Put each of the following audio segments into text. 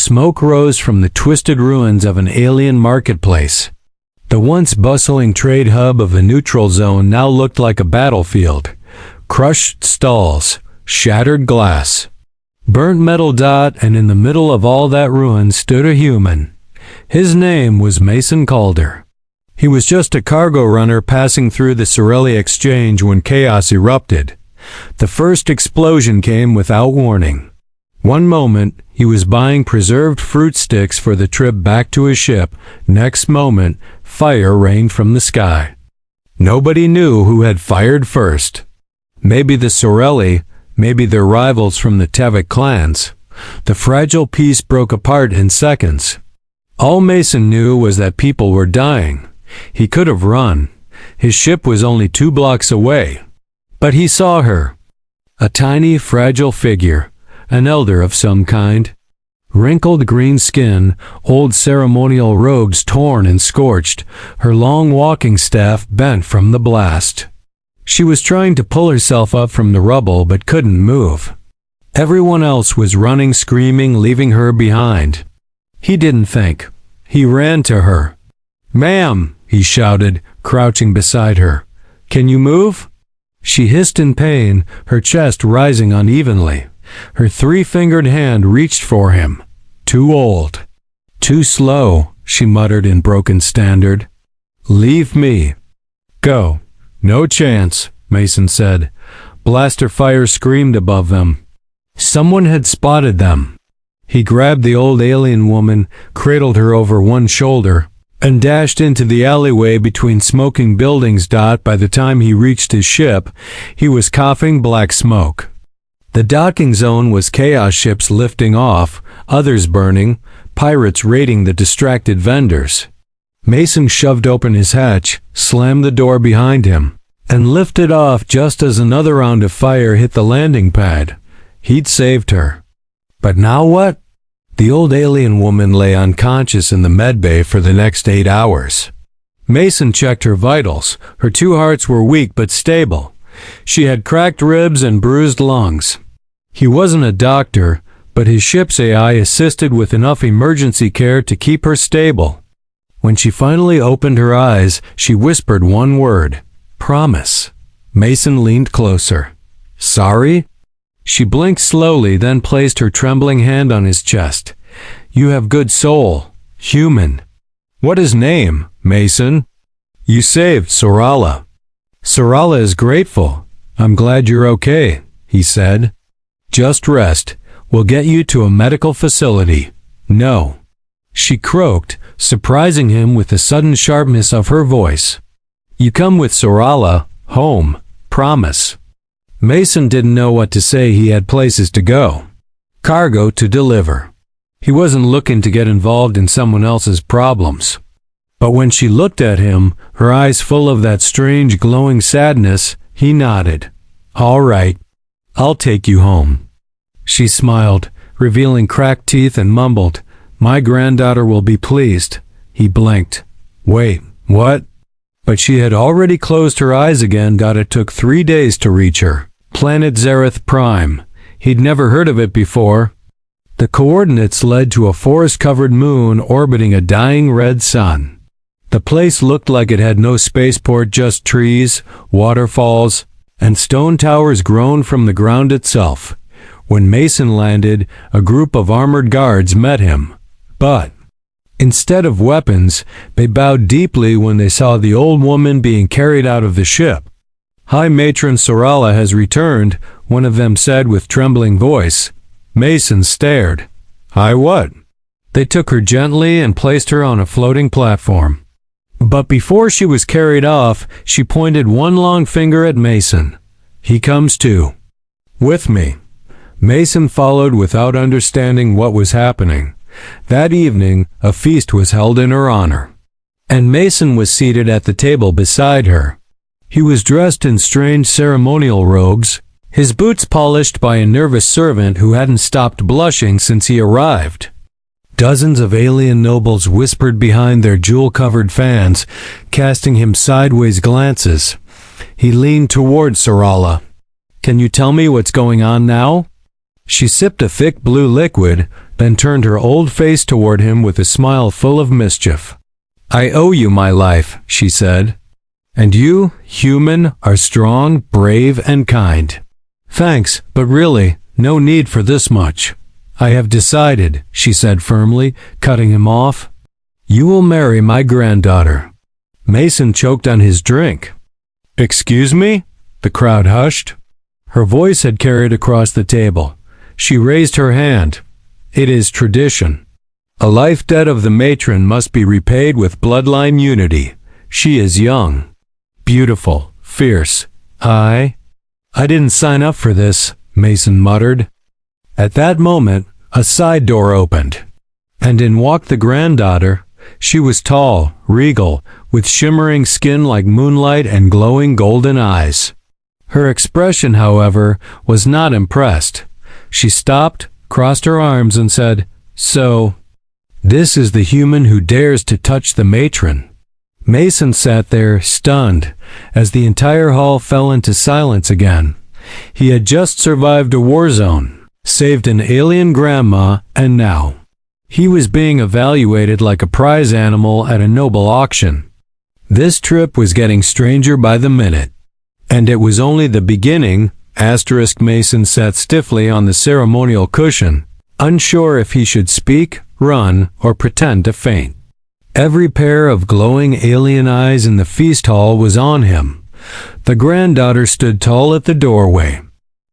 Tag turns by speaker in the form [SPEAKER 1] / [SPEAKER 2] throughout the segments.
[SPEAKER 1] Smoke rose from the twisted ruins of an alien marketplace. The once bustling trade hub of the neutral zone now looked like a battlefield. Crushed stalls, shattered glass, burnt metal dot, and in the middle of all that ruin stood a human. His name was Mason Calder. He was just a cargo runner passing through the Sorelli exchange when chaos erupted. The first explosion came without warning. One moment, he was buying preserved fruit sticks for the trip back to his ship. Next moment, fire rained from the sky. Nobody knew who had fired first. Maybe the Sorelli, maybe their rivals from the Tevic clans. The fragile peace broke apart in seconds. All Mason knew was that people were dying. He could have run. His ship was only 2 blocks away. But he saw her. A tiny, fragile figure, an elder of some kind. Wrinkled green skin, old ceremonial robes torn and scorched, her long walking staff bent from the blast. She was trying to pull herself up from the rubble but couldn't move. Everyone else was running, screaming, leaving her behind. He didn't think. He ran to her. "Ma'am," he shouted, crouching beside her. "Can you move?" She hissed in pain, her chest rising unevenly. Her 3-fingered hand reached for him. "Too old. Too slow," she muttered in broken standard. "Leave me." "Go." "No chance," Mason said. Blaster fire screamed above them. Someone had spotted them. He grabbed the old alien woman, cradled her over one shoulder, and dashed into the alleyway between smoking buildings. By the time he reached his ship, he was coughing black smoke. The docking zone was chaos ships lifting off, others burning, pirates raiding the distracted vendors. Mason shoved open his hatch, slammed the door behind him, and lifted off just as another round of fire hit the landing pad. He'd saved her. But now what? The old alien woman lay unconscious in the medbay for the next 8 hours. Mason checked her vitals. Her 2 hearts were weak but stable. She had cracked ribs and bruised lungs. He wasn't a doctor, but his ship's AI assisted with enough emergency care to keep her stable. When she finally opened her eyes, she whispered one word: "Promise." Mason leaned closer. "Sorry?" She blinked slowly, then placed her trembling hand on his chest. "You have good soul. Human." "What is name, Mason?" "You saved Sorala." "Sorala is grateful. I'm glad you're okay," he said. "Just rest. We'll get you to a medical facility." "No." She croaked, surprising him with the sudden sharpness of her voice. "You come with Sorala, home. Promise." Mason didn't know what to say. He had places to go. Cargo to deliver. He wasn't looking to get involved in someone else's problems. But when she looked at him, her eyes full of that strange glowing sadness, he nodded. "All right. I'll take you home." She smiled, revealing cracked teeth, and mumbled, "My granddaughter will be pleased." He blinked. "Wait, what?" But she had already closed her eyes again. It took 3 days to reach her. Planet Zereth Prime. He'd never heard of it before. The coordinates led to a forest-covered moon orbiting a dying red sun. The place looked like it had no spaceport, just trees, waterfalls, and stone towers grown from the ground itself. When Mason landed, a group of armored guards met him. But instead of weapons, they bowed deeply when they saw the old woman being carried out of the ship. "High Matron Sorala has returned," one of them said with trembling voice. Mason stared. "High what?" They took her gently and placed her on a floating platform. But before she was carried off, she pointed one long finger at Mason. "He comes too. With me." Mason followed without understanding what was happening. That evening, a feast was held in her honor, and Mason was seated at the table beside her. He was dressed in strange ceremonial robes, his boots polished by a nervous servant who hadn't stopped blushing since he arrived. Dozens of alien nobles whispered behind their jewel-covered fans, casting him sideways glances. He leaned toward Sorala. "Can you tell me what's going on now?" She sipped a thick blue liquid, then turned her old face toward him with a smile full of mischief. "I owe you my life," she said. "And you, human, are strong, brave, and kind. Thanks, but really, no need for this much. I have decided," she said firmly, cutting him off. "You will marry my granddaughter." Mason choked on his drink. "Excuse me?" The crowd hushed. Her voice had carried across the table. She raised her hand. "It is tradition. A life debt of the matron must be repaid with bloodline unity. She is young, beautiful, fierce. I didn't sign up for this," Mason muttered. At that moment, a side door opened, and in walked the granddaughter. She was tall, regal, with shimmering skin like moonlight and glowing golden eyes. Her expression, however, was not impressed. She stopped, crossed her arms, and said, "So, this is the human who dares to touch the matron." Mason sat there, stunned, as the entire hall fell into silence again. He had just survived a war zone, saved an alien grandma, and now he was being evaluated like a prize animal at a noble auction. This trip was getting stranger by the minute. And it was only the beginning. Mason sat stiffly on the ceremonial cushion, unsure if he should speak, run, or pretend to faint. Every pair of glowing alien eyes in the feast hall was on him. The granddaughter stood tall at the doorway.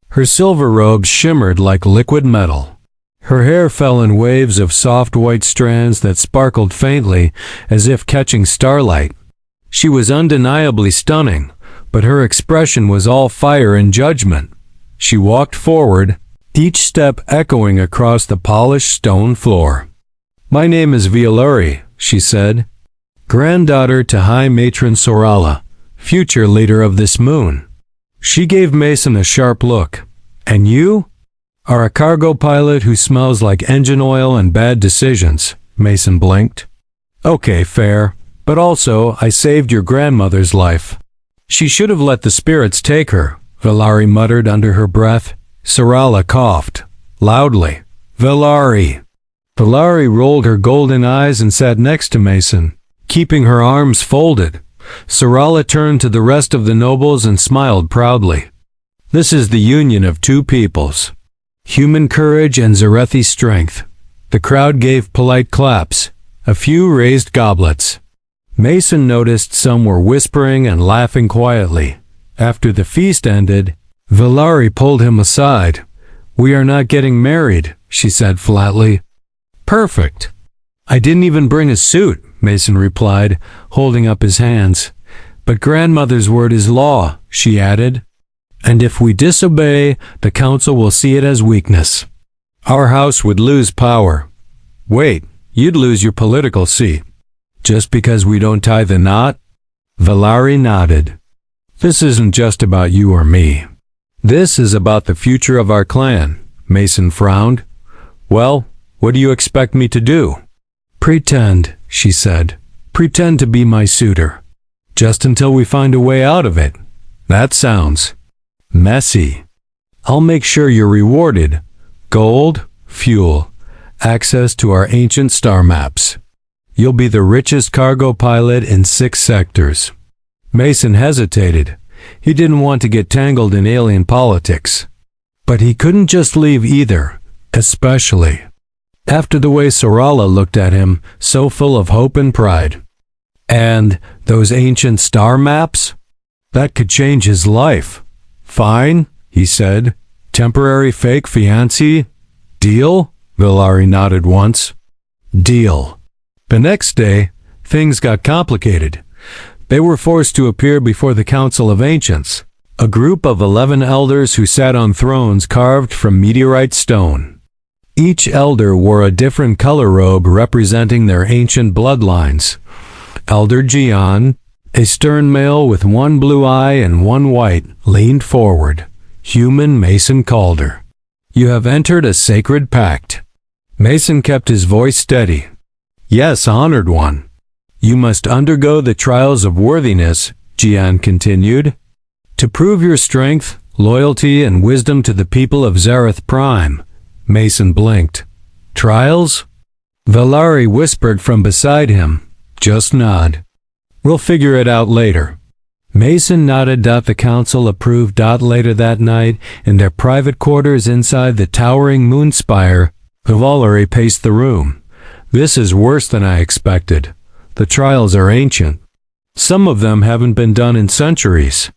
[SPEAKER 1] Her silver robes shimmered like liquid metal. Her hair fell in waves of soft white strands that sparkled faintly as if catching starlight. She was undeniably stunning, but her expression was all fire and judgment. She walked forward, each step echoing across the polished stone floor. "My name is Violari," she said, "granddaughter to High Matron Sorala, future leader of this moon." She gave Mason a sharp look. "And you?" "Are a cargo pilot who smells like engine oil and bad decisions," Mason blinked. "Okay, fair. But also, I saved your grandmother's life." "She should have let the spirits take her," Violari muttered under her breath. Sorala coughed loudly. "Violari." Violari rolled her golden eyes and sat next to Mason, keeping her arms folded. Sorala turned to the rest of the nobles and smiled proudly. "This is the union of two peoples. Human courage and Zarethi strength." The crowd gave polite claps. A few raised goblets. Mason noticed some were whispering and laughing quietly. After the feast ended, Violari pulled him aside. "We are not getting married," she said flatly. "Perfect." "I didn't even bring a suit," Mason replied, holding up his hands. "But grandmother's word is law," she added. "And if we disobey, the council will see it as weakness. Our house would lose power." "Wait, you'd lose your political seat. Just because we don't tie the knot?" Violari nodded. "This isn't just about you or me. This is about the future of our clan." Mason frowned. "Well, what do you expect me to do?" "Pretend," she said. "Pretend to be my suitor. Just until we find a way out of it." "That sounds messy." "I'll make sure you're rewarded. Gold, fuel, access to our ancient star maps. You'll be the richest cargo pilot in 6 sectors. Mason hesitated. He didn't want to get tangled in alien politics. But he couldn't just leave either, especially after the way Sorala looked at him, so full of hope and pride. And those ancient star maps? That could change his life. "Fine," he said. "Temporary fake fiancé? Deal?" Violari nodded once. "Deal." The next day, things got complicated. They were forced to appear before the Council of Ancients, a group of 11 elders who sat on thrones carved from meteorite stone. Each elder wore a different color robe representing their ancient bloodlines. Elder Gian, a stern male with one blue eye and one white, leaned forward. Human Mason Calder. "You have entered a sacred pact." Mason kept his voice steady. "Yes, honored one. You must undergo the trials of worthiness," Gian continued, "to prove your strength, loyalty, and wisdom to the people of Zareth Prime." Mason blinked. Trials? Valari whispered from beside him. Just nod. We'll figure it out later. Mason nodded. The council approved. Later that night, in their private quarters inside the towering moon spire, Valari paced the room. This is worse than I expected. The trials are ancient. Some of them haven't been done in centuries.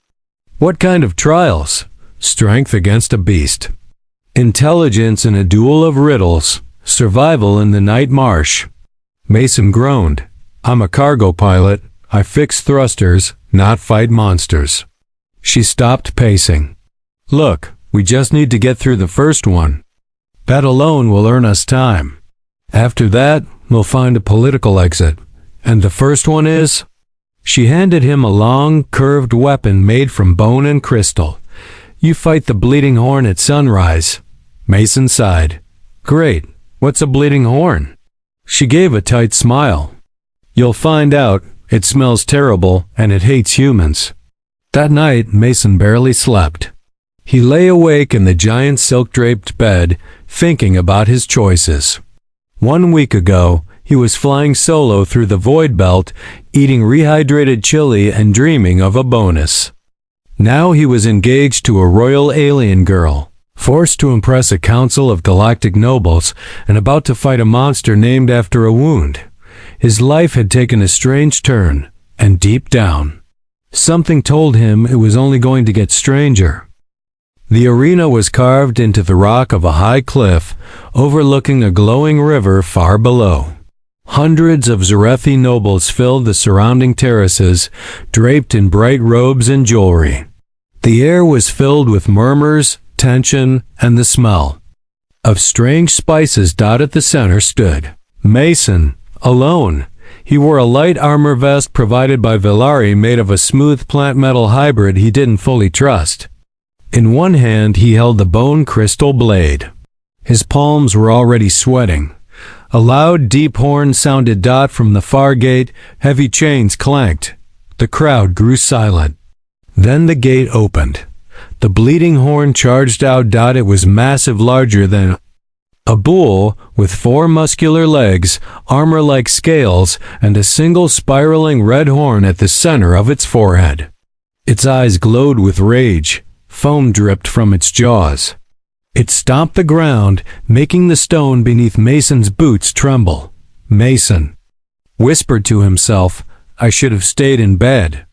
[SPEAKER 1] What kind of trials? Strength against a beast. Intelligence in a duel of riddles. Survival in the night marsh. Mason groaned. I'm a cargo pilot. I fix thrusters, not fight monsters. She stopped pacing. Look, we just need to get through the first one. That alone will earn us time. After that, we'll find a political exit. And the first one is? She handed him a long, curved weapon made from bone and crystal. You fight the bleeding horn at sunrise. Mason sighed. Great. What's a bleeding horn? She gave a tight smile. You'll find out. It smells terrible, and it hates humans. That night, Mason barely slept. He lay awake in the giant silk-draped bed, thinking about his choices. 1 week ago, he was flying solo through the void belt, eating rehydrated chili and dreaming of a bonus. Now he was engaged to a royal alien girl, forced to impress a council of galactic nobles, and about to fight a monster named after a wound. His life had taken a strange turn, and deep down, something told him it was only going to get stranger. The arena was carved into the rock of a high cliff, overlooking a glowing river far below. Hundreds of Zarethi nobles filled the surrounding terraces, draped in bright robes and jewelry. The air was filled with murmurs, tension, and the smell of strange spices. At the center stood Mason, alone. He wore a light armor vest provided by Valari made of a smooth plant metal hybrid he didn't fully trust. In one hand he held the bone crystal blade. His palms were already sweating. A loud, deep horn sounded. From the far gate, heavy chains clanked. The crowd grew silent. Then the gate opened. The bleeding horn charged out. It was massive, larger than a bull, with 4 muscular legs, armor like scales, and a single spiraling red horn at the center of its forehead. Its eyes glowed with rage. Foam dripped from its jaws. It stomped the ground, making the stone beneath Mason's boots tremble. Mason whispered to himself, I should have stayed in bed.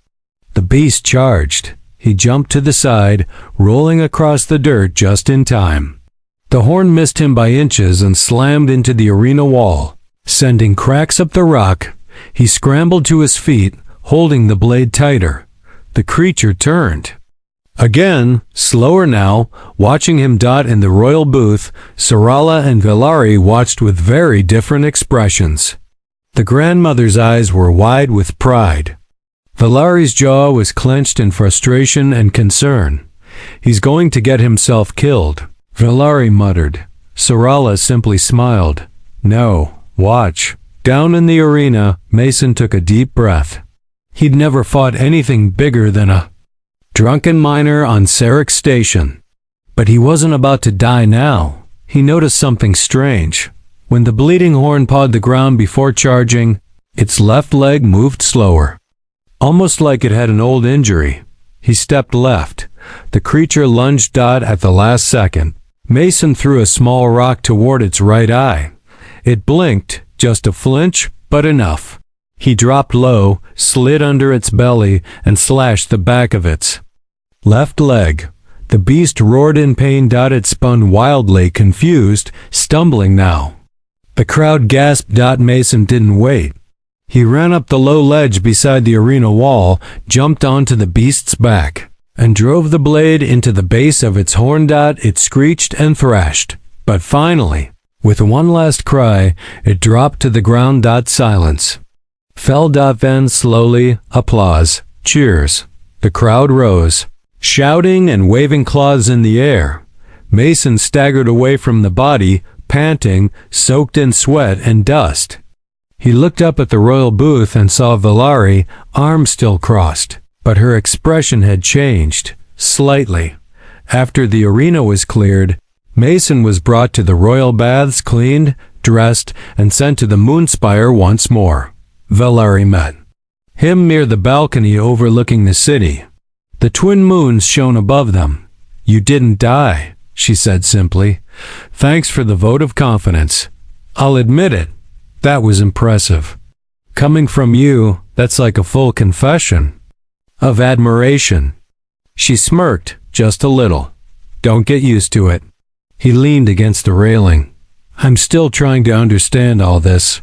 [SPEAKER 1] The beast charged. He jumped to the side, rolling across the dirt just in time. The horn missed him by inches and slammed into the arena wall, sending cracks up the rock. He scrambled to his feet, holding the blade tighter. The creature turned. Again, slower now, watching him. In the royal booth, Sarala and Valari watched with very different expressions. The grandmother's eyes were wide with pride. Valari's jaw was clenched in frustration and concern. He's going to get himself killed, Valari muttered. Sarala simply smiled. No, watch. Down in the arena, Mason took a deep breath. He'd never fought anything bigger than a drunken miner on Sarek Station. But he wasn't about to die now. He noticed something strange. When the bleeding horn pawed the ground before charging, its left leg moved slower, almost like it had an old injury. He stepped left. The creature lunged. At the last second, Mason threw a small rock toward its right eye. It blinked, just a flinch, but enough. He dropped low, slid under its belly, and slashed the back of its left leg. The beast roared in pain. It spun wildly, confused, stumbling now. The crowd gasped. Mason didn't wait. He ran up the low ledge beside the arena wall, jumped onto the beast's back, and drove the blade into the base of its horn. It screeched and thrashed, but finally, with one last cry, it dropped to the ground. Silence fell. Then slowly, applause, cheers. The crowd rose, shouting and waving claws in the air. Mason staggered away from the body, panting, soaked in sweat and dust. He looked up at the royal booth and saw Valari, arms still crossed, but her expression had changed, slightly. After the arena was cleared, Mason was brought to the royal baths, cleaned, dressed, and sent to the Moonspire once more. Valari met him near the balcony overlooking the city. The twin moons shone above them. "You didn't die," she said simply. "Thanks for the vote of confidence. I'll admit it, that was impressive. Coming from you, that's like a full confession of admiration." She smirked, just a little. "Don't get used to it." He leaned against the railing. "I'm still trying to understand all this.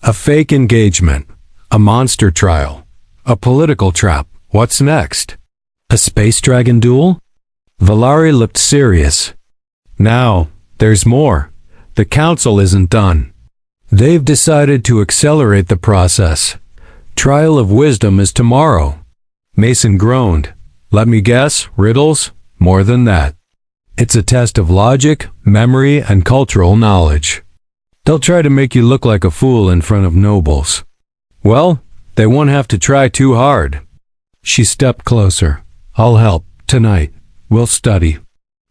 [SPEAKER 1] A fake engagement, a monster trial, a political trap. What's next? A space dragon duel?" Valari looked serious. "Now, there's more. The council isn't done. They've decided to accelerate the process. Trial of wisdom is tomorrow." Mason groaned. "Let me guess, riddles? More than that. It's a test of logic, memory, and cultural knowledge. They'll try to make you look like a fool in front of nobles. Well, they won't have to try too hard." She stepped closer. "I'll help, tonight. We'll study.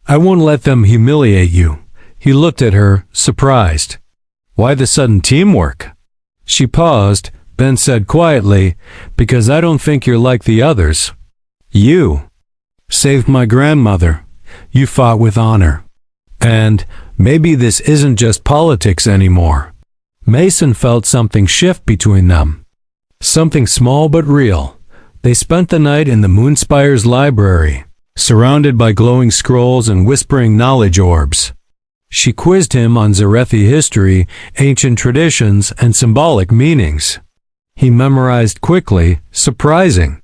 [SPEAKER 1] I won't let them humiliate you." He looked at her, surprised. "Why the sudden teamwork?" She paused, then said quietly, "Because I don't think you're like the others. You saved my grandmother. You fought with honor. And maybe this isn't just politics anymore." Mason felt something shift between them. Something small but real. They spent the night in the Moonspire's library, surrounded by glowing scrolls and whispering knowledge orbs. She quizzed him on Zarethi history, ancient traditions, and symbolic meanings. He memorized quickly, surprising.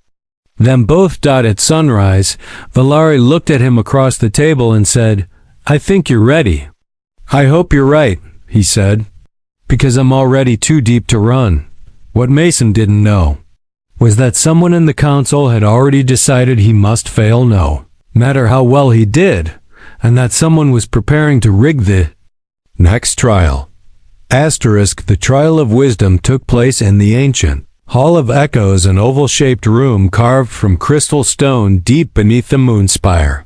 [SPEAKER 1] Then both died at sunrise. Valari looked at him across the table and said, "I think you're ready." "I hope you're right," he said, "because I'm already too deep to run." What Mason didn't know was that someone in the council had already decided he must fail no matter how well he did, and that someone was preparing to rig the next trial. The trial of wisdom took place in the ancient Hall of Echoes, an oval-shaped room carved from crystal stone deep beneath the Moonspire.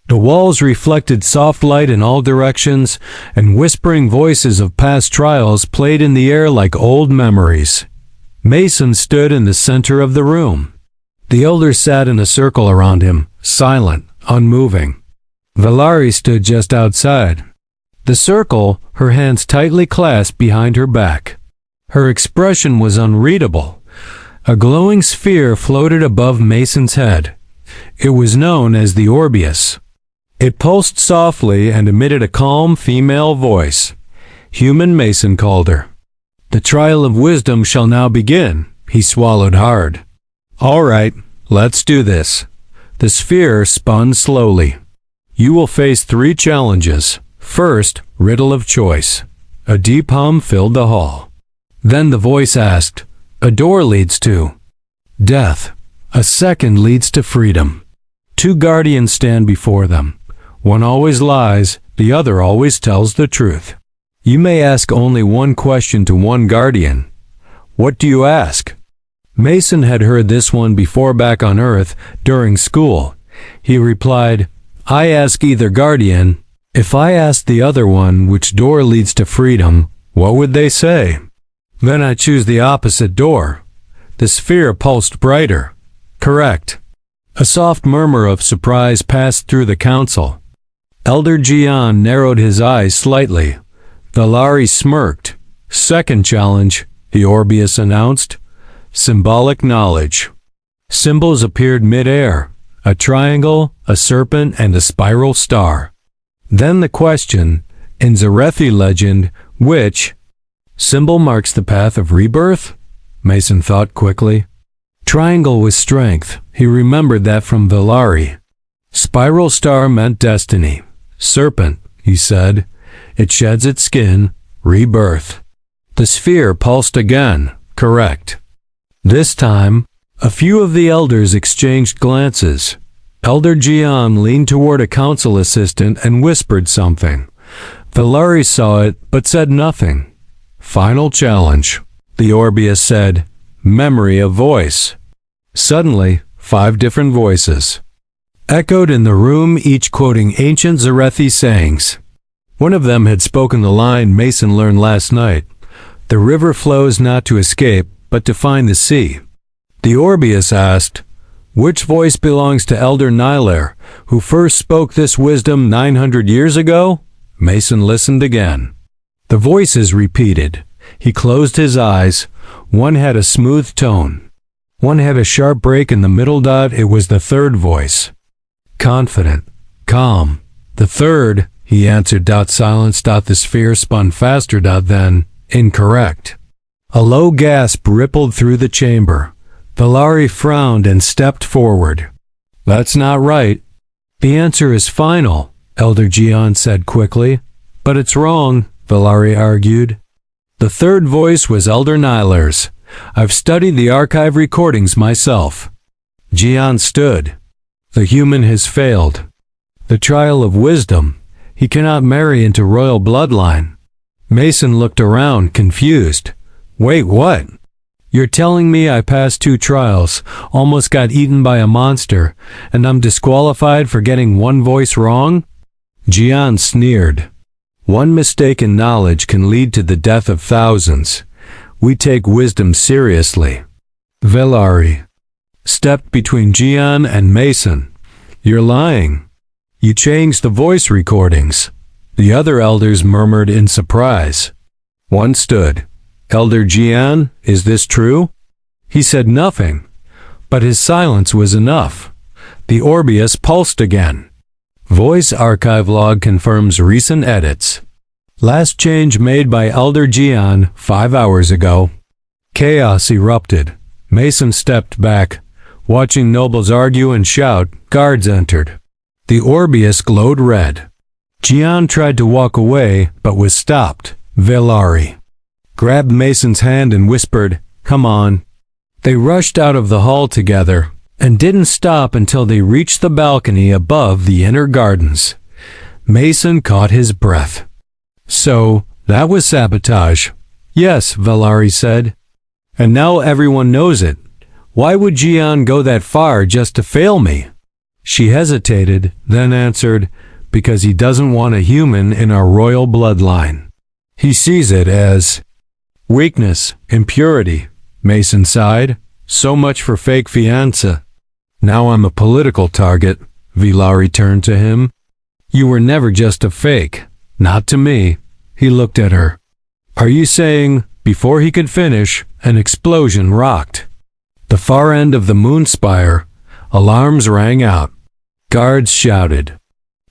[SPEAKER 1] The walls reflected soft light in all directions, and whispering voices of past trials played in the air like old memories. Mason stood in the center of the room. The elders sat in a circle around him, silent, unmoving. Valari stood just outside the circle, her hands tightly clasped behind her back. Her expression was unreadable. A glowing sphere floated above Mason's head. It was known as the Orbeus. It pulsed softly and emitted a calm female voice. Human Mason called her. "The trial of wisdom shall now begin." He swallowed hard. "All right, let's do this." The sphere spun slowly. "You will face 3 challenges. First, riddle of choice." A deep hum filled the hall. Then the voice asked, "A door leads to death. A second leads to freedom. 2 guardians stand before them. One always lies, the other always tells the truth. You may ask only one question to one guardian. What do you ask?" Mason had heard this one before back on Earth, during school. He replied, "I ask either guardian. If I asked the other one which door leads to freedom, what would they say? Then I choose the opposite door." The sphere pulsed brighter. "Correct." A soft murmur of surprise passed through the council. Elder Gian narrowed his eyes slightly. Valari smirked. "Second challenge," the Orbeus announced. Symbolic knowledge. Symbols appeared mid-air. A triangle, a serpent, and a spiral star. Then the question, in Zarethi legend, which symbol marks the path of rebirth? Mason thought quickly. Triangle was strength. He remembered that from Valari. Spiral star meant destiny. Serpent, he said. It sheds its skin. Rebirth. The sphere pulsed again. Correct. This time, a few of the elders exchanged glances. Elder Gian leaned toward a council assistant and whispered something. Valari saw it, but said nothing. Final challenge, the Orbeus said. Memory of voice. Suddenly, 5 different voices echoed in the room, each quoting ancient Zarethi sayings. One of them had spoken the line Mason learned last night. The river flows not to escape, but to find the sea. The Orbeus asked, "Which voice belongs to Elder Nyler, who first spoke this wisdom 900 years ago?" Mason listened again. The voices repeated. He closed his eyes. One had a smooth tone. One had a sharp break in the middle. It was the third voice. Confident, calm. The third, he answered. Silence. The sphere spun faster. Then, incorrect. A low gasp rippled through the chamber. Valari frowned and stepped forward. "That's not right." "The answer is final," Elder Gian said quickly. "But it's wrong," Valari argued. The third voice was Elder Nyler's. "I've studied the archive recordings myself." Gian stood. "The human has failed. The trial of wisdom. He cannot marry into royal bloodline." Mason looked around, confused. "Wait, what? You're telling me I passed 2 trials, almost got eaten by a monster, and I'm disqualified for getting one voice wrong?" Gian sneered. "One mistaken knowledge can lead to the death of thousands. We take wisdom seriously." Valari stepped between Gian and Mason. "You're lying. You changed the voice recordings." The other elders murmured in surprise. One stood. "Elder Gian, is this true?" He said nothing, but his silence was enough. The Orbeus pulsed again. Voice archive log confirms recent edits. Last change made by Elder Gian 5 hours ago. Chaos erupted. Mason stepped back. Watching nobles argue and shout, guards entered. The Orbeus glowed red. Gian tried to walk away, but was stopped. Valari grabbed Mason's hand and whispered, "Come on." They rushed out of the hall together, and didn't stop until they reached the balcony above the inner gardens. Mason caught his breath. "So, that was sabotage." "Yes," Valari said. "And now everyone knows it. Why would Gian go that far just to fail me?" She hesitated, then answered, "Because he doesn't want a human in our royal bloodline. He sees it as weakness, impurity." Mason sighed. "So much for fake fiancé. Now I'm a political target." Valari turned to him. "You were never just a fake. Not to me." He looked at her. "Are you saying?" Before he could finish, an explosion rocked the far end of the moon spire. Alarms rang out. Guards shouted.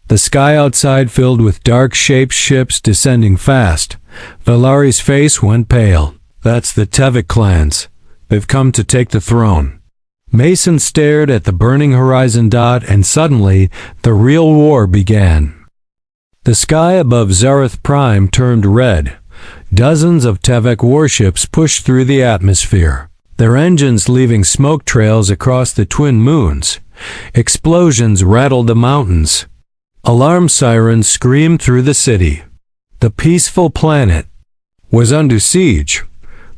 [SPEAKER 1] The sky outside filled with dark-shaped ships descending fast. Valari's face went pale. "That's the Tevik clans. They've come to take the throne." Mason stared at the burning horizon. And suddenly, the real war began. The sky above Zareth Prime turned red. Dozens of Tevek warships pushed through the atmosphere, their engines leaving smoke trails across the twin moons. Explosions rattled the mountains. Alarm sirens screamed through the city. The peaceful planet was under siege.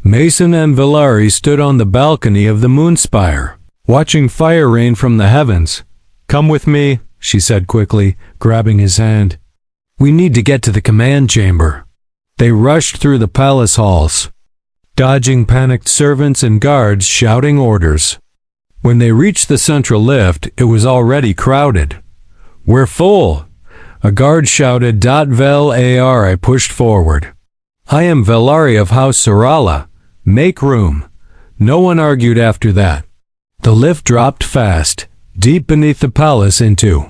[SPEAKER 1] Mason and Valari stood on the balcony of the moonspire, watching fire rain from the heavens. "Come with me," she said quickly, grabbing his hand. "We need to get to the command chamber." They rushed through the palace halls, dodging panicked servants and guards shouting orders. When they reached the central lift, it was already crowded. "We're full," a guard shouted. "Vel AR." I pushed forward. "I am Valari of House Sarala. Make room." No one argued after that. The lift dropped fast, deep beneath the palace into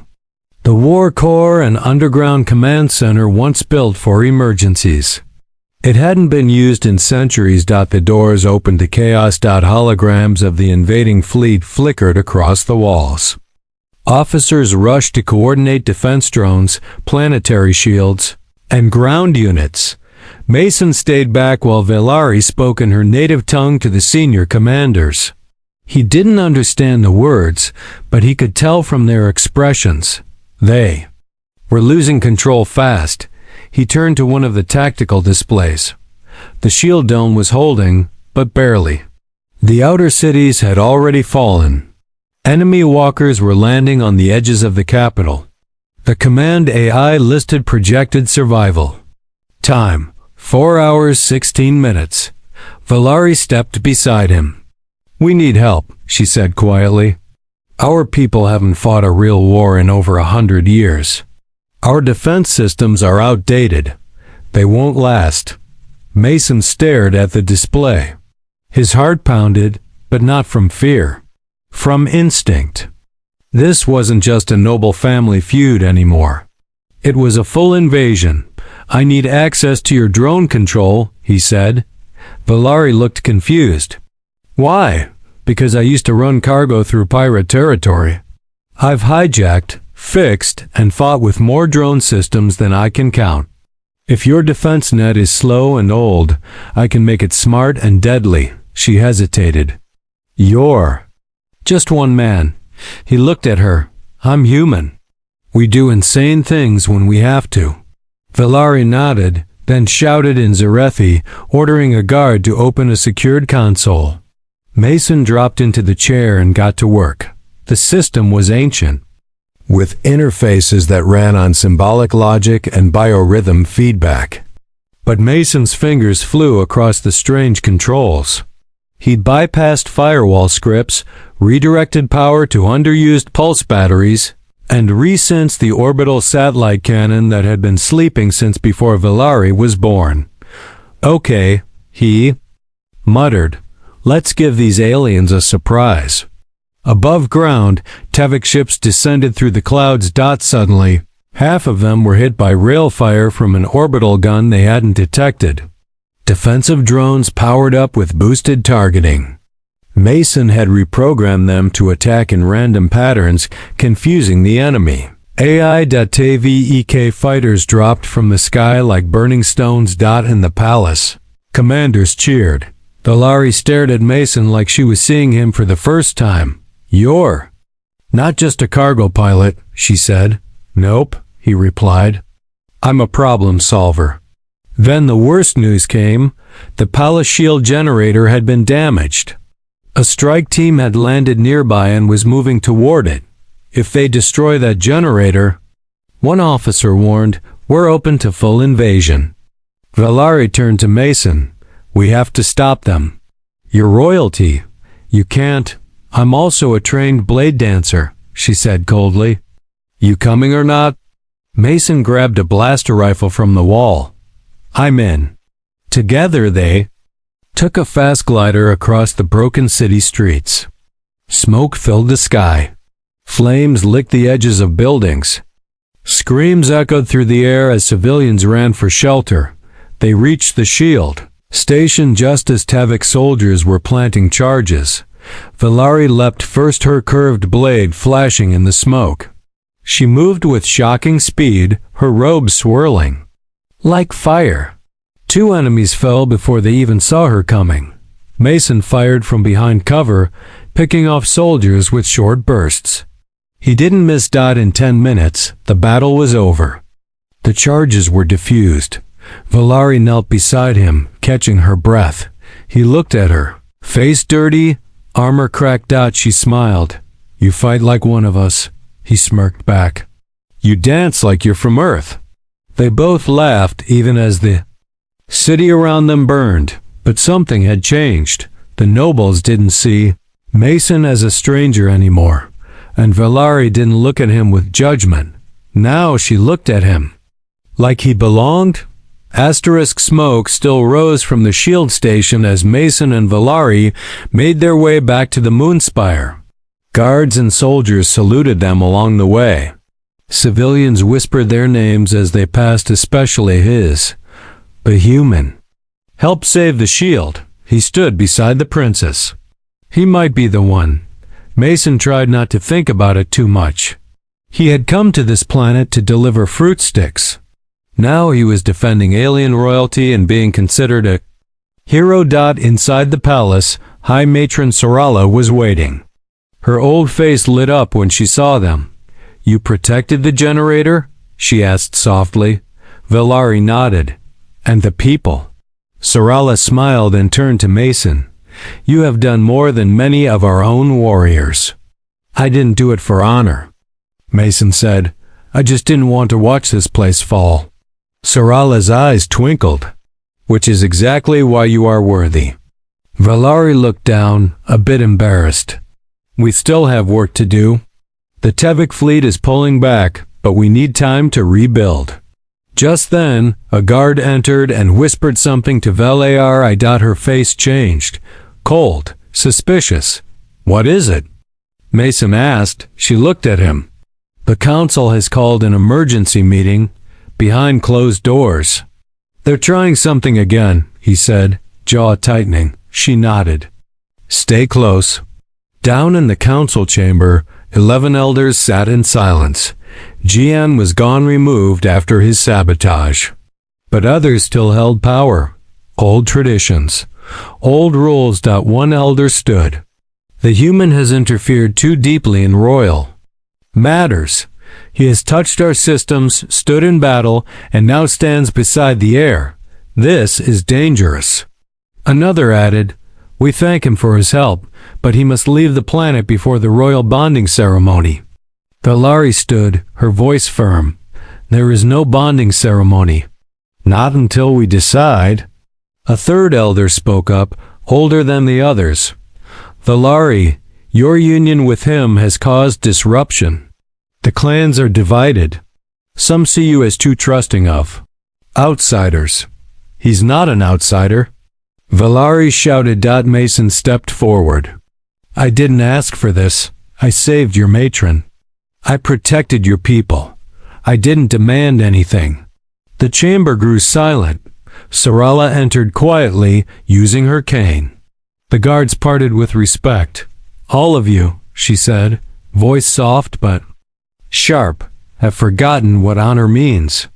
[SPEAKER 1] the War Corps and Underground Command Center once built for emergencies. It hadn't been used in centuries. The doors opened to chaos. Holograms of the invading fleet flickered across the walls. Officers rushed to coordinate defense drones, planetary shields, and ground units. Mason stayed back while Valari spoke in her native tongue to the senior commanders. He didn't understand the words, but he could tell from their expressions. They were losing control fast. He turned to one of the tactical displays. The shield dome was holding, but barely. The outer cities had already fallen. Enemy walkers were landing on the edges of the capital. The command AI listed projected survival time 4 hours 16 minutes. Valari stepped beside him. "We need help," she said quietly. "Our people haven't fought a real war in over 100 years. Our defense systems are outdated. They won't last." Mason stared at the display. His heart pounded, but not from fear. From instinct. This wasn't just a noble family feud anymore. It was a full invasion. "I need access to your drone control," he said. Valari looked confused. "Why?" "Because I used to run cargo through pirate territory. I've hijacked, fixed, and fought with more drone systems than I can count. If your defense net is slow and old, I can make it smart and deadly." She hesitated. "You're just one man." He looked at her. "I'm human. We do insane things when we have to." Valari nodded, then shouted in Zarethi, ordering a guard to open a secured console. Mason dropped into the chair and got to work. The system was ancient, with interfaces that ran on symbolic logic and biorhythm feedback. But Mason's fingers flew across the strange controls. He'd bypassed firewall scripts, redirected power to underused pulse batteries, and resensed the orbital satellite cannon that had been sleeping since before Valari was born. "Okay," he muttered. "Let's give these aliens a surprise." Above ground, Tevik ships descended through the clouds. Suddenly, half of them were hit by rail fire from an orbital gun they hadn't detected. Defensive drones powered up with boosted targeting. Mason had reprogrammed them to attack in random patterns, confusing the enemy. AI.tvek fighters dropped from the sky like burning stones. In the palace, commanders cheered. Valari stared at Mason like she was seeing him for the first time. "You're not just a cargo pilot," she said. "Nope," he replied. "I'm a problem solver." Then the worst news came. The palace shield generator had been damaged. A strike team had landed nearby and was moving toward it. "If they destroy that generator," one officer warned, "we're open to full invasion." Valari turned to Mason. "We have to stop them." "You're royalty. You can't." "I'm also a trained blade dancer," she said coldly. "You coming or not?" Mason grabbed a blaster rifle from the wall. "I'm in." Together they took a fast glider across the broken city streets. Smoke filled the sky. Flames licked the edges of buildings. Screams echoed through the air as civilians ran for shelter. They reached the shield station just as Tevik soldiers were planting charges. Valari leapt first, her curved blade flashing in the smoke. She moved with shocking speed, her robe swirling like fire. 2 enemies fell before they even saw her coming. Mason fired from behind cover, picking off soldiers with short bursts. He didn't miss. In 10 minutes, the battle was over. The charges were diffused. Valari knelt beside him, catching her breath. He looked at her. Face dirty, armor cracked. She smiled. "You fight like one of us," he smirked back. "You dance like you're from Earth." They both laughed even as the city around them burned. But something had changed. The nobles didn't see Mason as a stranger anymore, and Valari didn't look at him with judgment. Now she looked at him like he belonged. Asterisk smoke still rose from the shield station as Mason and Valari made their way back to the moonspire. Guards and soldiers saluted them along the way. Civilians whispered their names as they passed, especially his. But human. "Help save the shield." He stood beside the princess. He might be the one. Mason tried not to think about it too much. He had come to this planet to deliver fruit sticks. Now he was defending alien royalty and being considered a hero. Inside the palace, High Matron Sorala was waiting. Her old face lit up when she saw them. "You protected the generator?" she asked softly. Valari nodded. "And the people?" Sorala smiled and turned to Mason. "You have done more than many of our own warriors." "I didn't do it for honor," Mason said. I just didn't want to watch this place fall. Sarala's eyes twinkled. Which is exactly why you are worthy. Valari looked down, a bit embarrassed. We still have work to do. The Tevik fleet is pulling back, but we need time to rebuild. Just then, a guard entered and whispered something to Valari. Her face changed. Cold, suspicious. What is it? Mason asked. She looked at him. The council has called an emergency meeting, behind closed doors. They're trying something again, he said, jaw tightening. She nodded. Stay close. Down in the council chamber, 11 elders sat in silence. Jian was gone, removed after his sabotage. But others still held power. Old traditions. Old rules. One elder stood. The human has interfered too deeply in royal matters. He has touched our systems, stood in battle, and now stands beside the heir. This is dangerous. Another added, we thank him for his help, but he must leave the planet before the royal bonding ceremony. Valari stood, her voice firm. There is no bonding ceremony. Not until we decide. A third elder spoke up, older than the others. Valari, your union with him has caused disruption. The clans are divided. Some see you as too trusting of outsiders. He's not an outsider. Valari shouted. Mason stepped forward. I didn't ask for this. I saved your matron. I protected your people. I didn't demand anything. The chamber grew silent. Sarala entered quietly, using her cane. The guards parted with respect. All of you, she said, voice soft but sharp, have forgotten what honor means.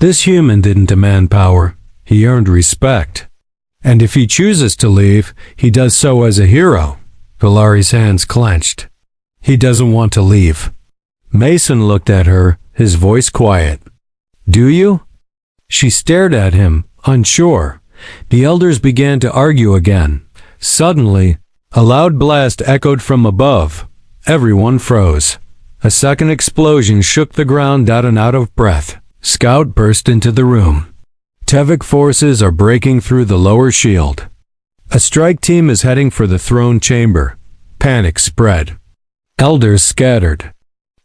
[SPEAKER 1] This human didn't demand power. He earned respect. And if he chooses to leave, he does so as a hero. Valari's hands clenched. He doesn't want to leave. Mason looked at her, his voice quiet. Do you? She stared at him, unsure. The elders began to argue again. Suddenly, a loud blast echoed from above. Everyone froze. A second explosion shook the ground. And out of breath, Scout burst into the room. Tevik forces are breaking through the lower shield. A strike team is heading for the throne chamber. Panic spread. Elders scattered.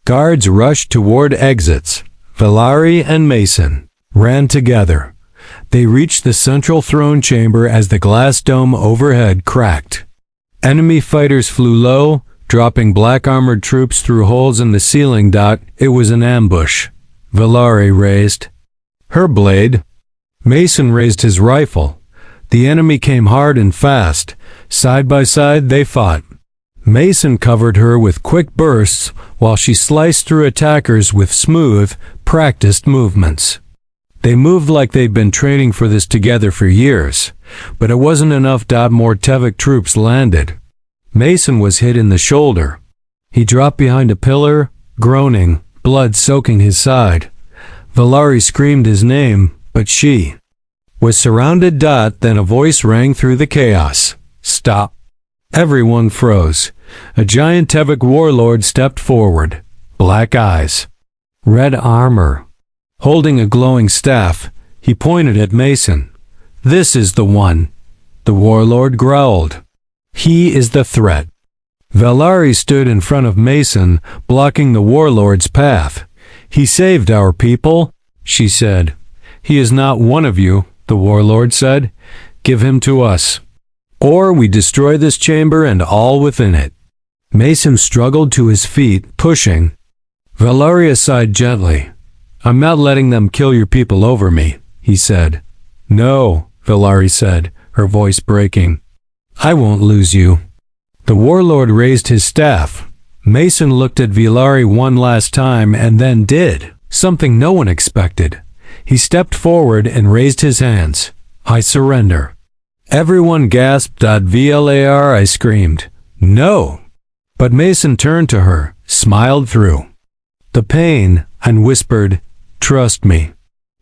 [SPEAKER 1] Guards rushed toward exits. Valari and Mason ran together. They reached the central throne chamber as the glass dome overhead cracked. Enemy fighters flew low, dropping black armored troops through holes in the ceiling. It was an ambush. Valari raised her blade. Mason raised his rifle. The enemy came hard and fast. Side by side they fought. Mason covered her with quick bursts while she sliced through attackers with smooth, practiced movements. They moved like they'd been training for this together for years, but it wasn't enough. More Tevik troops landed. Mason was hit in the shoulder. He dropped behind a pillar, groaning, blood soaking his side. Valari screamed his name, but she was surrounded. Then a voice rang through the chaos. Stop. Everyone froze. A giant Tevik warlord stepped forward. Black eyes. Red armor. Holding a glowing staff, he pointed at Mason. This is the one. The warlord growled. He is the threat. Valari stood in front of Mason, blocking the warlord's path. He saved our people, she said. He is not one of you, the warlord said. Give him to us, or we destroy this chamber and all within it. Mason struggled to his feet, pushing. Valari sighed gently. I'm not letting them kill your people over me, he said. No, Valari said, her voice breaking. I won't lose you. The warlord raised his staff. Mason looked at Valari one last time and then did something no one expected. He stepped forward and raised his hands. I surrender. Everyone gasped. Valari screamed. No. But Mason turned to her, smiled through the pain, and whispered, Trust me.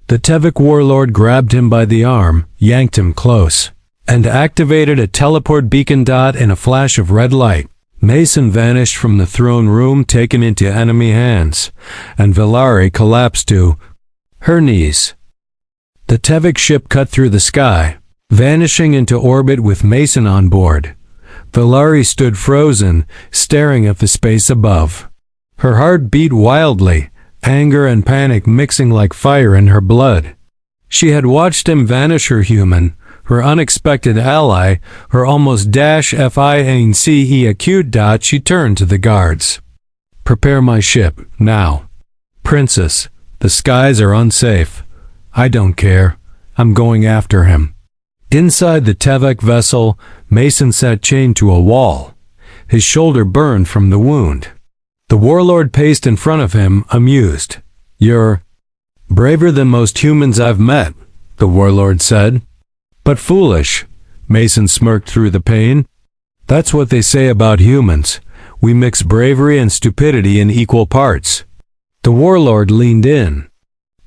[SPEAKER 1] The Tevik warlord grabbed him by the arm, yanked him close, and activated a teleport beacon. In a flash of red light, Mason vanished from the throne room, taken into enemy hands, and Valari collapsed to her knees. The Tevik ship cut through the sky, vanishing into orbit with Mason on board. Valari stood frozen, staring at the space above. Her heart beat wildly, anger and panic mixing like fire in her blood. She had watched him vanish, her human, her unexpected ally, her almost -FINCE acute. She turned to the guards. "Prepare my ship, now. Princess, the skies are unsafe. I don't care. I'm going after him." Inside the Tevek vessel, Mason sat chained to a wall. His shoulder burned from the wound. The warlord paced in front of him, amused. "You're braver than most humans I've met," the warlord said. "But foolish," Mason smirked through the pain. "That's what they say about humans. We mix bravery and stupidity in equal parts." The warlord leaned in.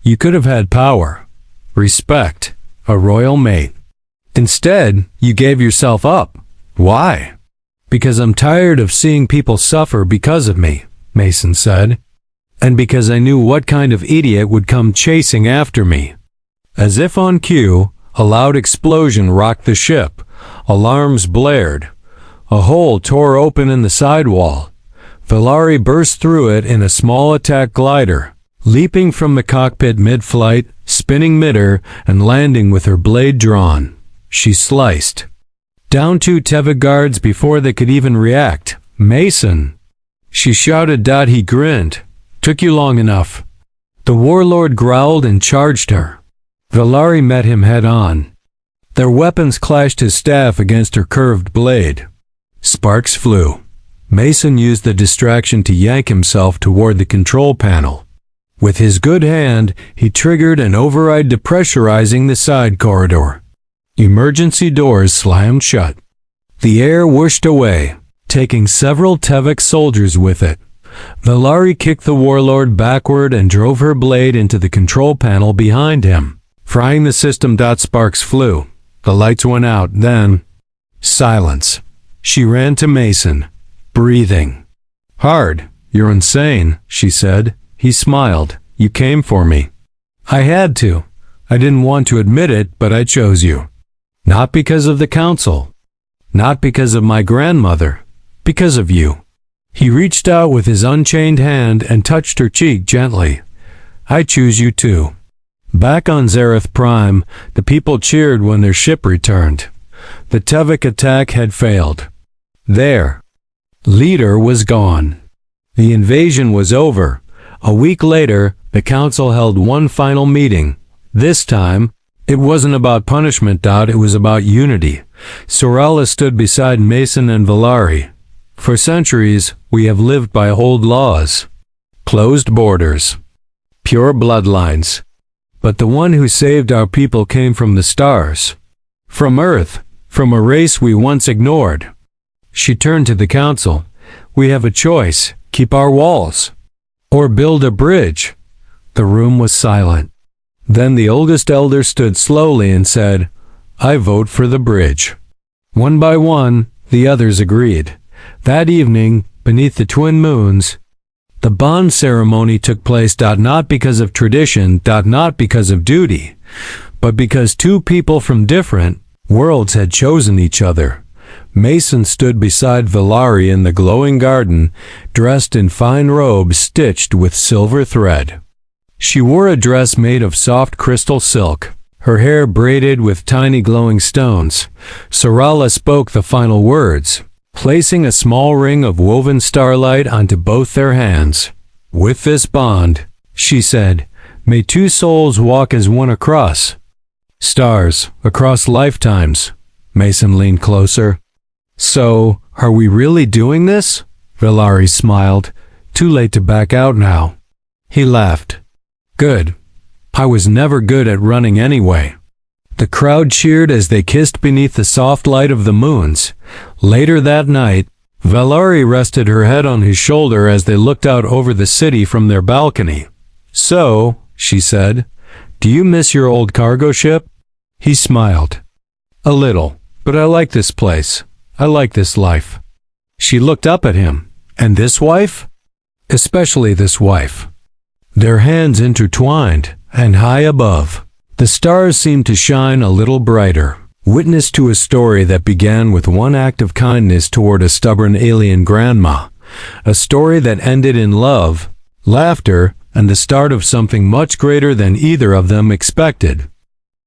[SPEAKER 1] "You could have had power, respect, a royal mate. Instead, you gave yourself up. Why?" "Because I'm tired of seeing people suffer because of me," Mason said. "And because I knew what kind of idiot would come chasing after me." As if on cue, a loud explosion rocked the ship. Alarms blared. A hole tore open in the sidewall. Valari burst through it in a small attack glider, leaping from the cockpit mid-flight, spinning midair, and landing with her blade drawn. She sliced down 2 Tevik guards before they could even react. "Mason!" she shouted. He grinned. "Took you long enough." The warlord growled and charged her. Valari met him head-on. Their weapons clashed, his staff against her curved blade. Sparks flew. Mason used the distraction to yank himself toward the control panel. With his good hand, he triggered an override, depressurizing the side corridor. Emergency doors slammed shut. The air whooshed away, taking several Tevek soldiers with it. Valari kicked the warlord backward and drove her blade into the control panel behind him, frying the system. Sparks flew. The lights went out, then silence. She ran to Mason, breathing hard. "You're insane," she said. He smiled. "You came for me." "I had to. I didn't want to admit it, but I chose you. Not because of the council. Not because of my grandmother. Because of you." He reached out with his unchained hand and touched her cheek gently. "I choose you too." Back on Zareth Prime, the people cheered when their ship returned. The Tevik attack had failed. Their leader was gone. The invasion was over. A week later, the council held one final meeting. This time, it wasn't about punishment. It was about unity. Sorala stood beside Mason and Valari. "For centuries, we have lived by old laws. Closed borders. Pure bloodlines. But the one who saved our people came from the stars. From Earth. From a race we once ignored." She turned to the council. "We have a choice. Keep our walls. Or build a bridge." The room was silent. Then the oldest elder stood slowly and said, "I vote for the bridge." One by one, the others agreed. That evening, beneath the twin moons, the bond ceremony took place. Not because of tradition, not because of duty, but because 2 people from different worlds had chosen each other. Mason stood beside Valari in the glowing garden, dressed in fine robes stitched with silver thread. She wore a dress made of soft crystal silk, her hair braided with tiny glowing stones. Sorala spoke the final words, placing a small ring of woven starlight onto both their hands. "With this bond," she said, "may 2 souls walk as one across stars, across lifetimes." Mason leaned closer. "So, are we really doing this?" Valari smiled. "Too late to back out now." He laughed. "Good. I was never good at running anyway." The crowd cheered as they kissed beneath the soft light of the moons. Later that night, Valari rested her head on his shoulder as they looked out over the city from their balcony. "So," she said, "do you miss your old cargo ship?" He smiled. "A little, but I like this place. I like this life." She looked up at him. And this wife? Especially this wife. Their hands intertwined, and high above, the stars seemed to shine a little brighter. Witness to a story that began with one act of kindness toward a stubborn alien grandma. A story that ended in love, laughter, and the start of something much greater than either of them expected.